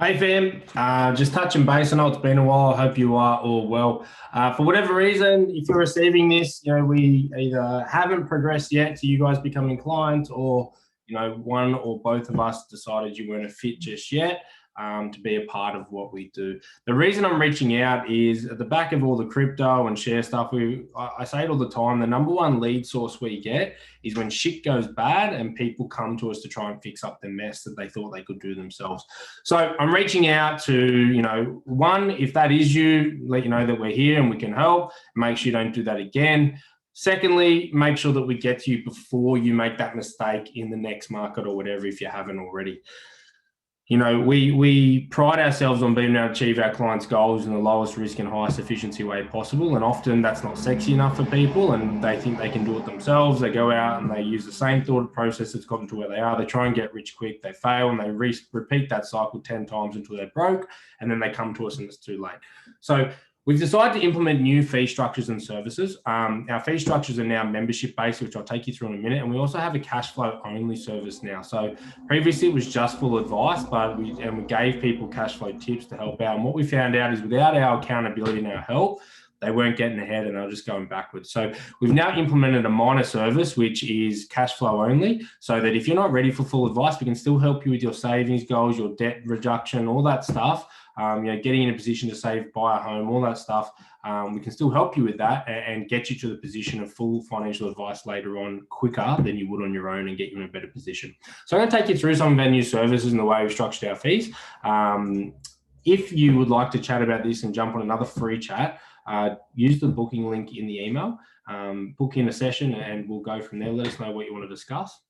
Hey fam, just touching base. I know it's been a while. I hope you are all well. For whatever reason, if you're receiving this, we either haven't progressed yet to you guys becoming clients, or one or both of us decided you weren't a fit just yet to be a part of what we do. The reason I'm reaching out is at the back of all the crypto and share stuff. I say it all the time. The number one lead source we get is when shit goes bad and people come to us to try and fix up the mess that they thought they could do themselves. So I'm reaching out to, one, if that is you, let you know that we're here and we can help. Make sure you don't do that again. Secondly, make sure that we get to you before you make that mistake in the next market or whatever, if you haven't already. We pride ourselves on being able to achieve our clients' goals in the lowest risk and highest efficiency way possible. And often that's not sexy enough for people and they think they can do it themselves. They go out and they use the same thought process that's gotten to where they are. They try and get rich quick, they fail, and they repeat that cycle 10 times until they're broke. And then they come to us and it's too late. So we've decided to implement new fee structures and services. Our fee structures are now membership-based, which I'll take you through in a minute. And we also have a cash flow only service now. So previously it was just full advice, but we gave people cash flow tips to help out. And what we found out is without our accountability and our help, they weren't getting ahead and they were just going backwards. So we've now implemented a minor service, which is cash flow only, so that if you're not ready for full advice, we can still help you with your savings goals, your debt reduction, all that stuff. Getting in a position to save, buy a home, all that stuff. We can still help you with that and get you to the position of full financial advice later on quicker than you would on your own and get you in a better position. So I'm going to take you through some of our new services and the way we've structured our fees. If you would like to chat about this and jump on another free chat, use the booking link in the email, book in a session and we'll go from there. Let us know what you want to discuss.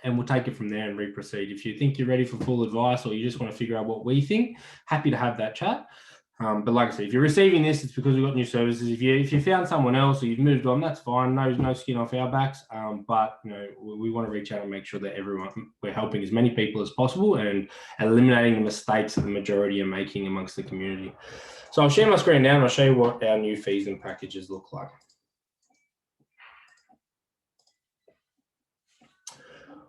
And we'll take it from there and re-proceed. If you think you're ready for full advice or you just want to figure out what we think, happy to have that chat. But like I said, if you're receiving this, it's because we've got new services. If you found someone else or you've moved on, that's fine. No skin off our backs. But we want to reach out and make sure that we're helping as many people as possible and eliminating the mistakes that the majority are making amongst the community. So I'll share my screen now and I'll show you what our new fees and packages look like.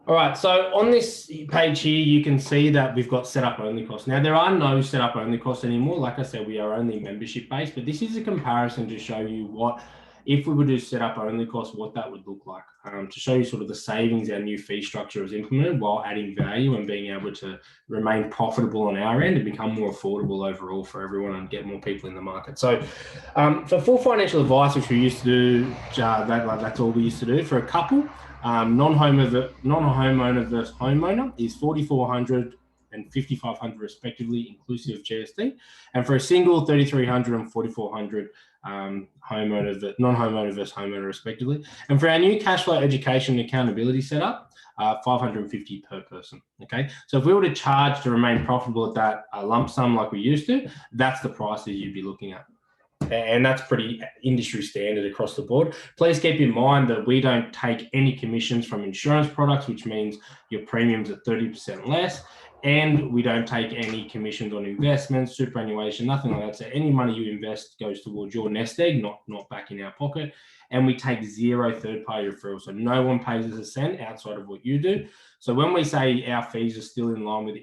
All right, so on this page here, you can see that we've got setup only costs. Now, there are no setup only costs anymore. Like I said, we are only membership based, but this is a comparison to show you what, if we were to set up only costs, what that would look like, to show you sort of the savings our new fee structure has implemented while adding value and being able to remain profitable on our end and become more affordable overall for everyone and get more people in the market. So for full financial advice, which we used to do, that's all we used to do for a couple. Non-homeowner versus homeowner is $4,400 and $5,500 respectively, inclusive of GST. And for a single, $3,300 and $4,400 non-homeowner versus homeowner respectively. And for our new cash flow education and accountability setup, $550 per person. Okay, so if we were to charge to remain profitable at that lump sum like we used to, that's the prices you'd be looking at. And that's pretty industry standard across the board. Please keep in mind that we don't take any commissions from insurance products, which means your premiums are 30% less. And we don't take any commissions on investments, superannuation, nothing like that. So any money you invest goes towards your nest egg, not back in our pocket. And we take zero third-party referrals. So no one pays us a cent outside of what you do. So when we say our fees are still in line with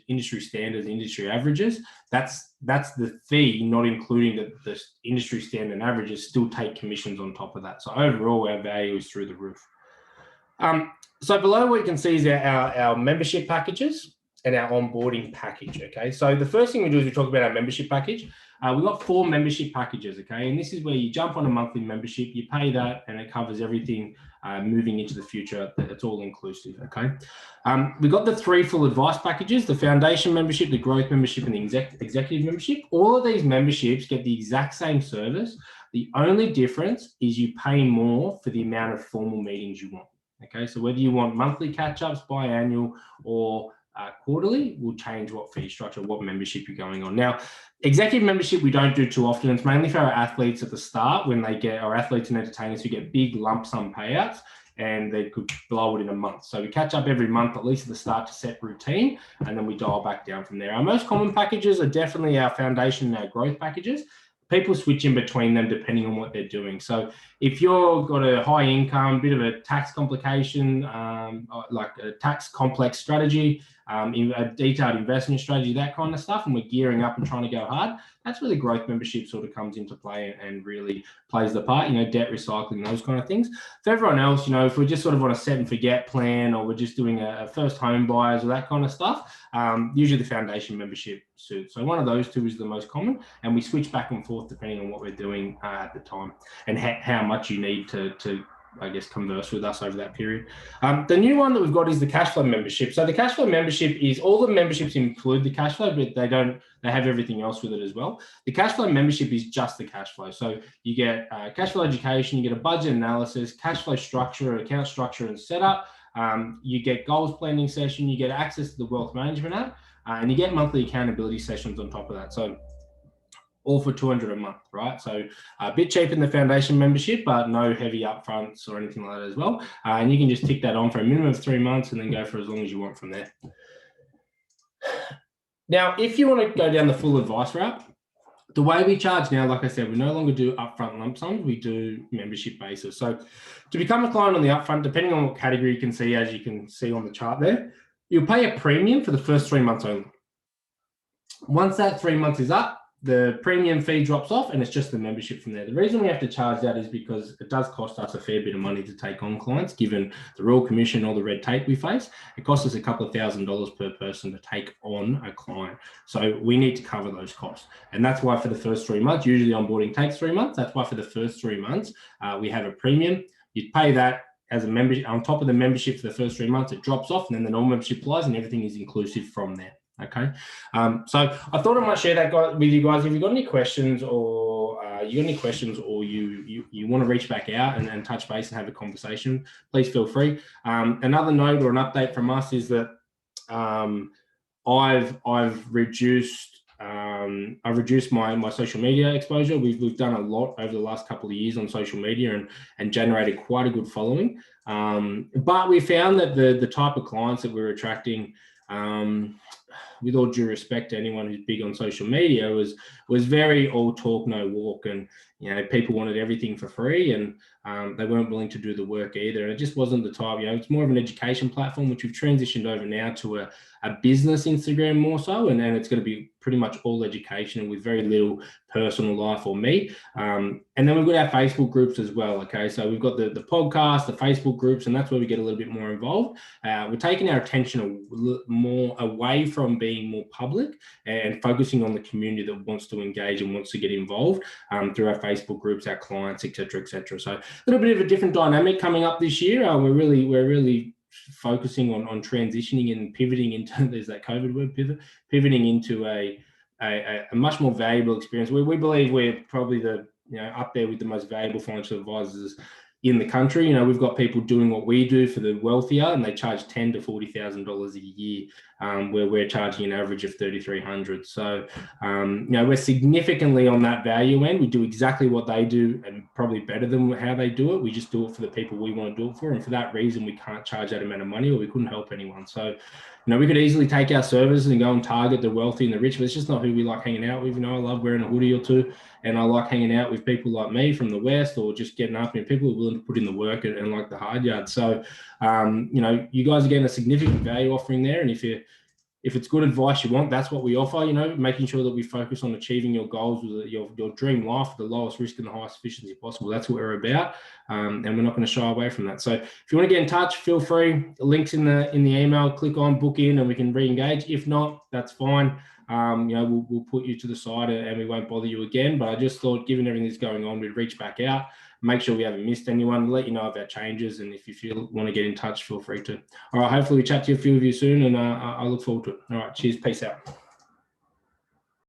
industry standards, industry averages, that's the fee, not including the industry standard averages still take commissions on top of that. So overall, our value is through the roof. So below what you can see is our membership packages and our onboarding package, okay? So the first thing we do is we talk about our membership package. We've got 4 membership packages, okay? And this is where you jump on a monthly membership, you pay that, and it covers everything moving into the future. It's all inclusive, okay? We've got the 3 full advice packages, the foundation membership, the growth membership, and the executive membership. All of these memberships get the exact same service. The only difference is you pay more for the amount of formal meetings you want, okay? So whether you want monthly catch-ups, biannual, or quarterly will change what fee structure, what membership you're going on. Now, executive membership we don't do too often. It's mainly for our athletes at the start when they get, our athletes and entertainers who get big lump sum payouts and they could blow it in a month. So we catch up every month, at least at the start, to set routine, and then we dial back down from there. Our most common packages are definitely our foundation and our growth packages. People switch in between them depending on what they're doing. So if you've got a high income, bit of a tax complication, like a tax complex strategy, a detailed investment strategy, that kind of stuff, and we're gearing up and trying to go hard, that's where the growth membership sort of comes into play and really plays the part, debt recycling, those kind of things. For everyone else, if we're just sort of on a set and forget plan, or we're just doing a first home buyers or that kind of stuff, usually the foundation membership suits. So one of those two is the most common, and we switch back and forth depending on what we're doing at the time and how much you need to I guess, converse with us over that period. The new one that we've got is the cash flow membership. So the cash flow membership is, all the memberships include the cash flow, but they have everything else with it as well. The cash flow membership is just the cash flow. So you get cash flow education, you get a budget analysis, cash flow structure, account structure and setup. You get goals planning session, you get access to the wealth management app, and you get monthly accountability sessions on top of that. So all for $200 a month, right? So a bit cheaper than the foundation membership, but no heavy upfronts or anything like that as well. And you can just tick that on for a minimum of 3 months and then go for as long as you want from there. Now, if you want to go down the full advice route, the way we charge now, like I said, we no longer do upfront lump sums, we do membership basis. So to become a client on the upfront, depending on what category you can see, as you can see on the chart there, you'll pay a premium for the first 3 months only. Once that 3 months is up, the premium fee drops off and it's just the membership from there. The reason we have to charge that is because it does cost us a fair bit of money to take on clients, given the Royal Commission, all the red tape we face. It costs us a couple of $1,000s per person to take on a client. So we need to cover those costs. And that's why for the first 3 months, usually onboarding takes 3 months. That's why for the first 3 months, we have a premium. You pay that as a membership on top of the membership for the first 3 months, it drops off, and then the normal membership applies and everything is inclusive from there. Okay, so I thought I might share that with you guys. If you've got any questions, or you want to reach back out and touch base and have a conversation, please feel free. Another note or an update from us is that I've reduced my social media exposure. We've done a lot over the last couple of years on social media and generated quite a good following. But we found that the type of clients that we're attracting, with all due respect to anyone who's big on social media, was very all talk, no walk, and people wanted everything for free, and they weren't willing to do the work either. And it just wasn't the type. It's more of an education platform, which we've transitioned over now to a business Instagram more so, and then it's going to be pretty much all education with very little personal life or me. And then we've got our Facebook groups as well. Okay, so we've got the podcast, the Facebook groups, and that's where we get a little bit more involved. We're taking our attention more away from being more public and focusing on the community that wants to engage and wants to get involved through our Facebook groups, our clients, etc., etc. So a little bit of a different dynamic coming up this year. We're really focusing on transitioning and pivoting into, there's that COVID word, pivoting into a much more valuable experience. We believe we're probably up there with the most valuable financial advisors in the country. We've got people doing what we do for the wealthier, and they charge $10,000 to $40,000 a year, where we're charging an average of $3,300. So, we're significantly on that value end. We do exactly what they do and probably better than how they do it. We just do it for the people we want to do it for. And for that reason, we can't charge that amount of money, or we couldn't help anyone. So, we could easily take our services and go and target the wealthy and the rich, but it's just not who we like hanging out with. I love wearing a hoodie or two, and I like hanging out with people like me from the West, or just getting up, and people are willing to put in the work and like the hard yard. So, you guys are getting a significant value offering there. And if it's good advice you want, that's what we offer, making sure that we focus on achieving your goals with your dream life, the lowest risk and the highest efficiency possible. That's what we're about. And we're not going to shy away from that. So if you want to get in touch, feel free. The link's in the email, click on book in, and we can re-engage. If not, that's fine. We'll put you to the side and we won't bother you again. But I just thought, given everything that's going on, we'd reach back out, make sure we haven't missed anyone, let you know of our changes. And if you want to get in touch, feel free to. All right, hopefully we chat to a few of you soon, and I look forward to it. All right, cheers, peace out.